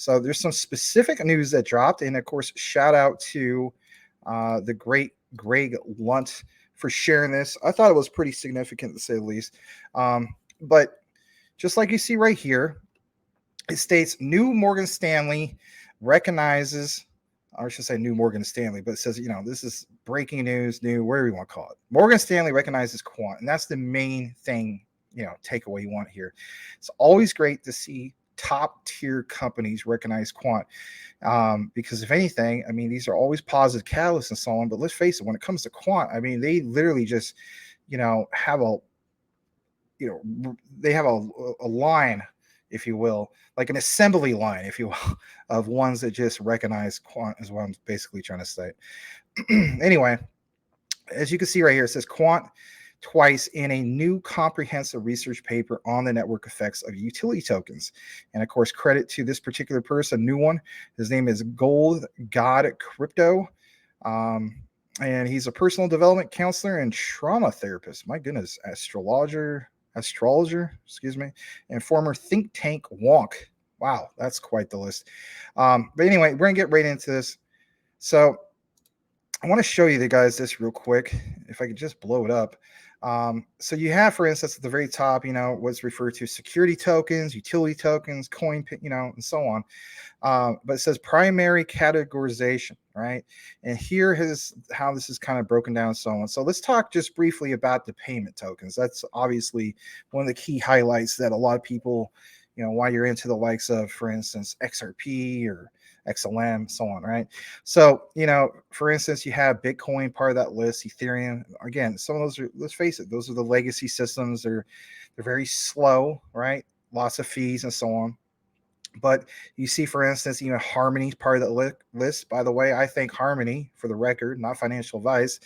So there's some specific news that dropped, and of course, shout out to the great Greg Lunt for sharing this. I thought it was pretty significant to say the least. But just like you see right here, it states new Morgan Stanley recognizes, or I should say new Morgan Stanley, but it says, this is breaking news, new, whatever you want to call it. Morgan Stanley recognizes Quant, and that's the main thing, takeaway you want here. It's always great to see top tier companies recognize Quant, because if anything, I mean, these are always positive catalysts and so on. But let's face it, when it comes to Quant, I mean, they literally just, have a line, if you will, like an assembly line, if you will, of ones that just recognize Quant, is what I'm basically trying to say. Anyway, as you can see right here, it says Quant twice in a new comprehensive research paper on the network effects of utility tokens. And of course, credit to this particular person, new one. His name is Gold God Crypto. And he's a personal development counselor and trauma therapist. My goodness, astrologer, excuse me, and former think tank wonk. Wow, that's quite the list. But anyway, we're gonna get right into this. So I want to show you guys this real quick. If I could just blow it up. So you have, for instance, at the very top, what's referred to security tokens, utility tokens, coin, and so on. But it says primary categorization, right? And here is how this is kind of broken down and so on. So let's talk just briefly about the payment tokens. That's obviously one of the key highlights that a lot of people, while you're into the likes of, for instance, XRP or XLM, so on, right? So, for instance, you have Bitcoin part of that list, Ethereum. Again, some of those are, let's face it, those are the legacy systems. They're very slow, right? Lots of fees and so on. But you see, for instance, even Harmony part of the list. By the way, I think Harmony, for the record, not financial advice,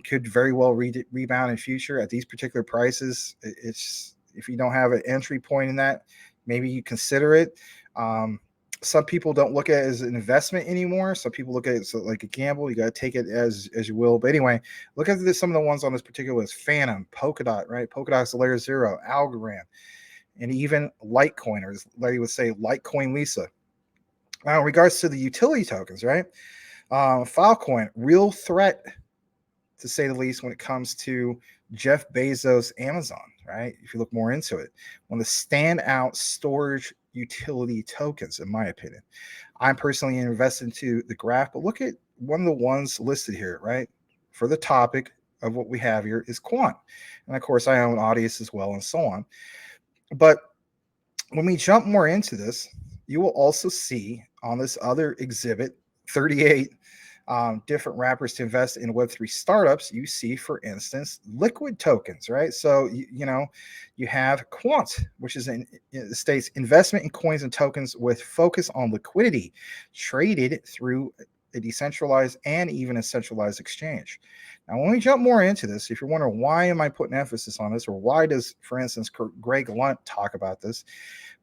could very well rebound in future at these particular prices. It's, if you don't have an entry point in that, maybe you consider it. Some people don't look at it as an investment anymore. Some people look at it like a gamble. You got to take it as you will. But anyway, look at some of the ones on this particular list: Phantom, Polkadot, right? Polkadot's layer 0, Algorand, and even Litecoin, or as Larry would say, Litecoin Lisa. Now, in regards to the utility tokens, right? Filecoin, real threat, to say the least, when it comes to Jeff Bezos' Amazon, right? If you look more into it, one of the standout storage utility tokens, in my opinion. I'm personally invested into the graph, but look at one of the ones listed here, right? For the topic of what we have here is Quant. And of course, I own Audius as well, and so on. But when we jump more into this, you will also see on this other exhibit 38 different wrappers to invest in Web3 startups. You see, for instance, liquid tokens, right? So, you have Quant, which is states investment in coins and tokens with focus on liquidity, traded through a decentralized and even a centralized exchange. Now, when we jump more into this, if you're wondering why am I putting emphasis on this, or why does, for instance, Greg Lunt talk about this,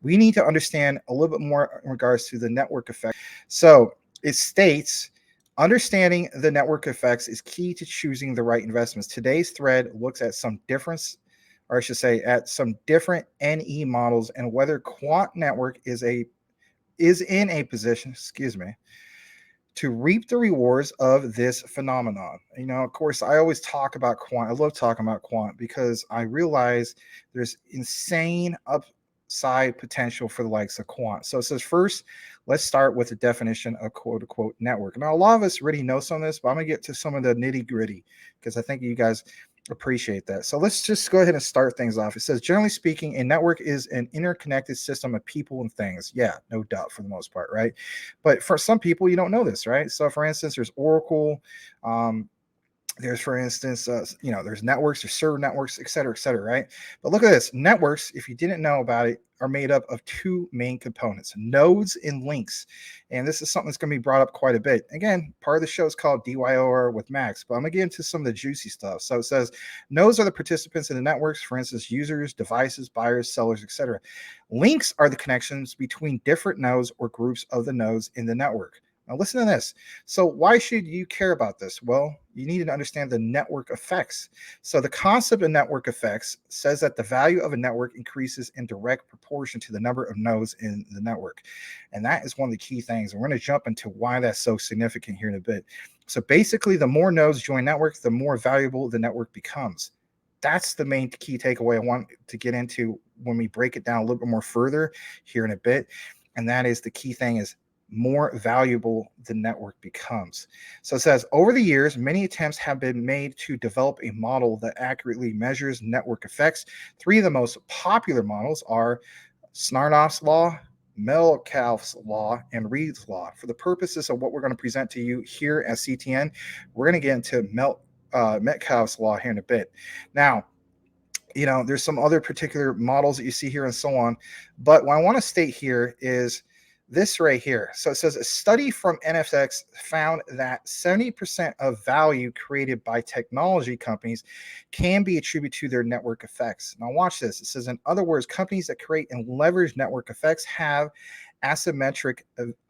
we need to understand a little bit more in regards to the network effect. So it states, understanding the network effects is key to choosing the right investments. Today's thread looks at some difference, or I should say, at some different NE models and whether Quant Network is in a position, to reap the rewards of this phenomenon. Of course, I always talk about Quant. I love talking about Quant because I realize there's insane upside potential for the likes of Quant. So it says, first, let's start with the definition of quote unquote network. Now, a lot of us already know some of this, but I'm going to get to some of the nitty gritty because I think you guys appreciate that. So let's just go ahead and start things off. It says, generally speaking, a network is an interconnected system of people and things. Yeah, no doubt, for the most part, right? But for some people, you don't know this, right? So for instance, there's Oracle, there's, for instance, there's networks, there's server networks, et cetera, right? But look at this. Networks, if you didn't know about it, are made up of two main components, nodes and links. And this is something that's going to be brought up quite a bit. Again, part of the show is called DYOR with Max, but I'm going to get into some of the juicy stuff. So it says nodes are the participants in the networks, for instance, users, devices, buyers, sellers, etc. Links are the connections between different nodes or groups of the nodes in the network. Now, listen to this. So, why should you care about this? Well, you need to understand the network effects. So, the concept of network effects says that the value of a network increases in direct proportion to the number of nodes in the network. And that is one of the key things. And we're going to jump into why that's so significant here in a bit. So, basically, the more nodes join network, the more valuable the network becomes. That's the main key takeaway I want to get into when we break it down a little bit more further here in a bit. And that is the key thing is more valuable the network becomes. So it says over the years, many attempts have been made to develop a model that accurately measures network effects. Three of the most popular models are Smirnoff's law, Metcalfe's law, and Reed's law. For the purposes of what we're going to present to you here at CTN, we're going to get into Metcalfe's law here in a bit. Now, there's some other particular models that you see here and so on. But what I want to state here is this right here. So it says a study from NFX found that 70% of value created by technology companies can be attributed to their network effects. Now watch this. It says, in other words, companies that create and leverage network effects have asymmetric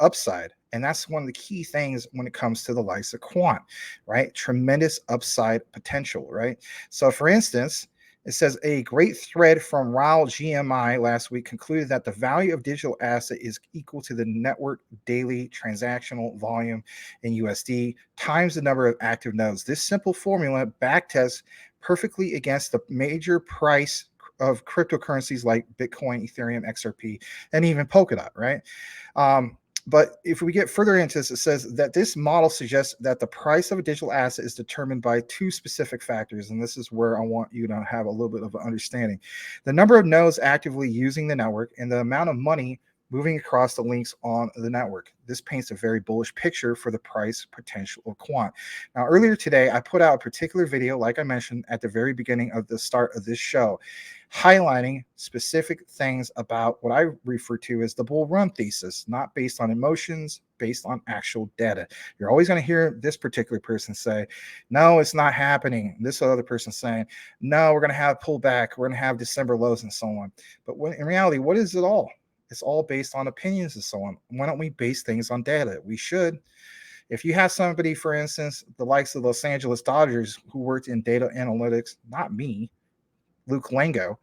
upside. And that's one of the key things when it comes to the likes of Quant, right? Tremendous upside potential, right? So for instance, it says a great thread from Raul GMI last week concluded that the value of digital asset is equal to the network daily transactional volume in USD times the number of active nodes. This simple formula backtests perfectly against the major price of cryptocurrencies like Bitcoin, Ethereum, XRP, and even Polkadot, right? But if we get further into this, it says that this model suggests that the price of a digital asset is determined by two specific factors. And this is where I want you to have a little bit of an understanding. The number of nodes actively using the network and the amount of money moving across the links on the network. This paints a very bullish picture for the price potential of Quant. Now, earlier today, I put out a particular video, like I mentioned at the very beginning of the start of this show, highlighting specific things about what I refer to as the bull run thesis, not based on emotions, based on actual data. You're always going to hear this particular person say, no, it's not happening. This other person saying, no, we're going to have pullback. We're going to have December lows and so on. But in reality, what is it all? It's all based on opinions and so on. Why don't we base things on data? We should. If you have somebody, for instance, the likes of Los Angeles Dodgers who worked in data analytics, not me, Luke Lango,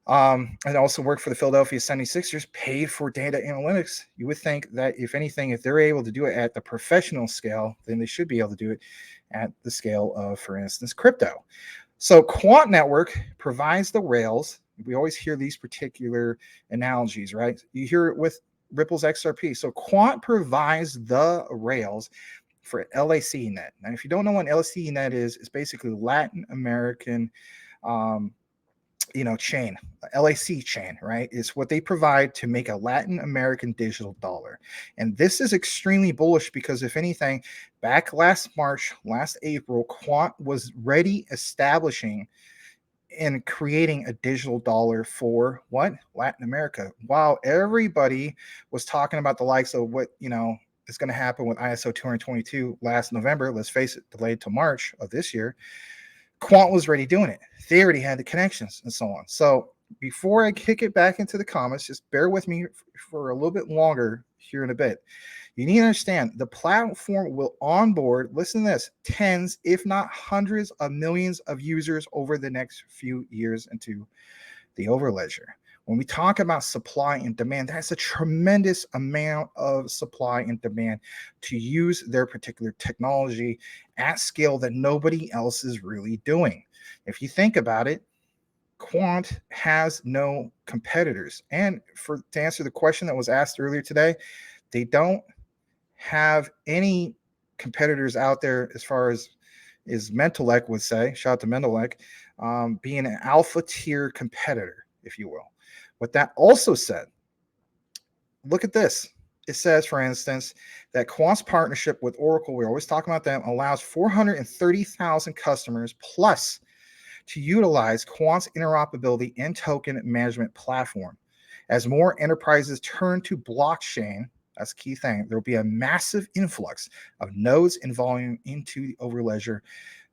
and also worked for the Philadelphia 76ers, paid for data analytics, you would think that if anything, if they're able to do it at the professional scale, then they should be able to do it at the scale of, for instance, crypto. So Quant Network provides the rails. We always hear these particular analogies, right? You hear it with Ripple's XRP. So Quant provides the rails for LACNet. Now, if you don't know what LACNet is, it's basically Latin American chain, LAC chain, right? It's what they provide to make a Latin American digital dollar. And this is extremely bullish because if anything, back last March, last April, Quant was ready establishing and creating a digital dollar for what? Latin America. While everybody was talking about the likes of what, is going to happen with ISO 222 last November, let's face it, delayed to March of this year, Quant was already doing it. They already had the connections and so on. So before I kick it back into the comments, just bear with me for a little bit longer here in a bit. You need to understand the platform will onboard, listen to this, tens, if not hundreds of millions of users over the next few years into the Overledger. When we talk about supply and demand, that's a tremendous amount of supply and demand to use their particular technology at scale that nobody else is really doing. If you think about it, Quant has no competitors. And to answer the question that was asked earlier today, they don't have any competitors out there as far as Mentalek would say, shout out to Mentalek, being an alpha tier competitor, if you will. What that also said, look at this. It says, for instance, that Quant's partnership with Oracle, we're always talking about them, allows 430,000 customers plus to utilize Quant's interoperability and token management platform. As more enterprises turn to blockchain, that's a key thing, there will be a massive influx of nodes and volume into the Overledger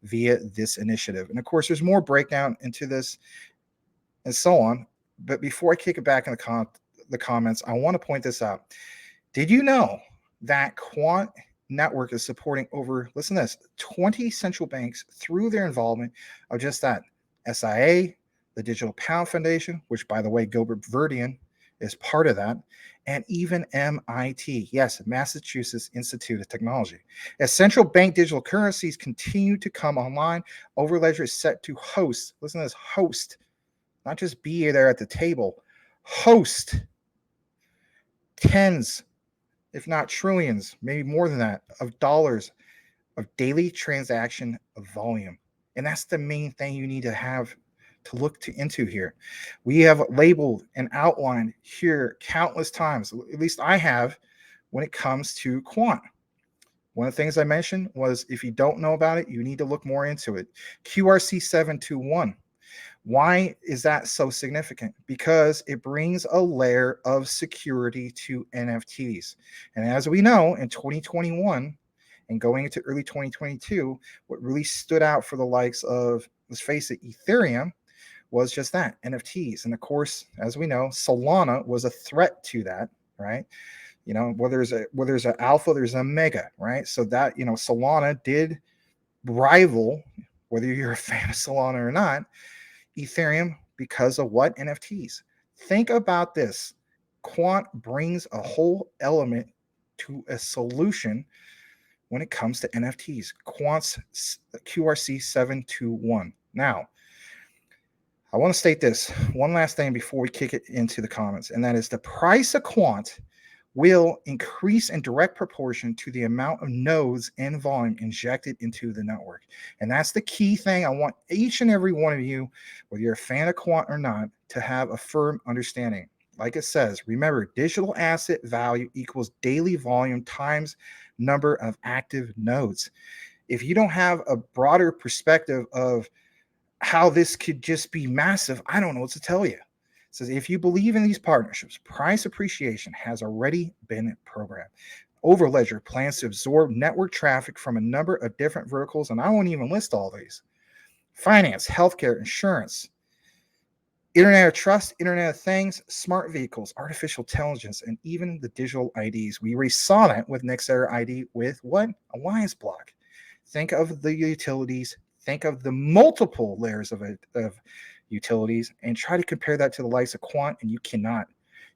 via this initiative. And of course, there's more breakdown into this and so on. But before I kick it back in the comments, I want to point this out. Did you know that Quant network is supporting over, listen to this, 20 central banks through their involvement of just that. SIA, the Digital Pound Foundation, which, by the way, Gilbert Verdian is part of that, and even MIT, yes, Massachusetts Institute of Technology. As central bank digital currencies continue to come online, Overledger is set to host, listen to this, host, not just be there at the table, host tens, if not trillions, maybe more than that, of dollars of daily transaction volume. And that's the main thing you need to have to look into here. We have labeled and outlined here countless times, at least I have, when it comes to Quant. One of the things I mentioned was if you don't know about it, you need to look more into it. QRC721. Why is that so significant? Because it brings a layer of security to NFTs. And as we know, in 2021 and going into early 2022, what really stood out for the likes of, let's face it, Ethereum was just that, NFTs. And of course, as we know, Solana was a threat to that, right? You know, where there's an alpha, there's a mega, right? So that, you know, Solana did rival, whether you're a fan of Solana or not, Ethereum because of what? NFTs. Think about this. Quant brings a whole element to a solution when it comes to NFTs. Quant's QRC721. Now, I want to state this one last thing before we kick it into the comments, and that is the price of Quant will increase in direct proportion to the amount of nodes and volume injected into the network. And that's the key thing I want each and every one of you, whether you're a fan of Quant or not, to have a firm understanding. Like it says, remember, digital asset value equals daily volume times number of active nodes. If you don't have a broader perspective of how this could just be massive, I don't know what to tell you. It says, if you believe in these partnerships, price appreciation has already been programmed. Overledger plans to absorb network traffic from a number of different verticals, and I won't even list all these. Finance, healthcare, insurance, Internet of Trust, Internet of Things, smart vehicles, artificial intelligence, and even the digital IDs. We already saw that with Nextera ID with what? Alliance Block. Think of the utilities. Think of the multiple layers of utilities and try to compare that to the likes of Quant, and you cannot.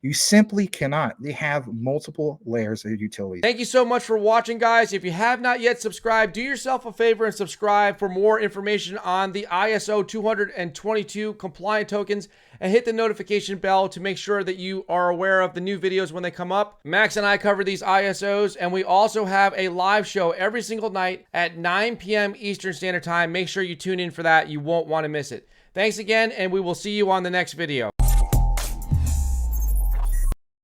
You simply cannot. They have multiple layers of utilities. Thank you so much for watching, guys. If you have not yet subscribed, do yourself a favor and subscribe for more information on the ISO 222 compliant tokens, and hit the notification bell to make sure that you are aware of the new videos when they come up. Max and I cover these ISOs, and we also have a live show every single night at 9 p.m. Eastern Standard Time. Make sure you tune in for that. You won't want to miss it. Thanks again, and we will see you on the next video.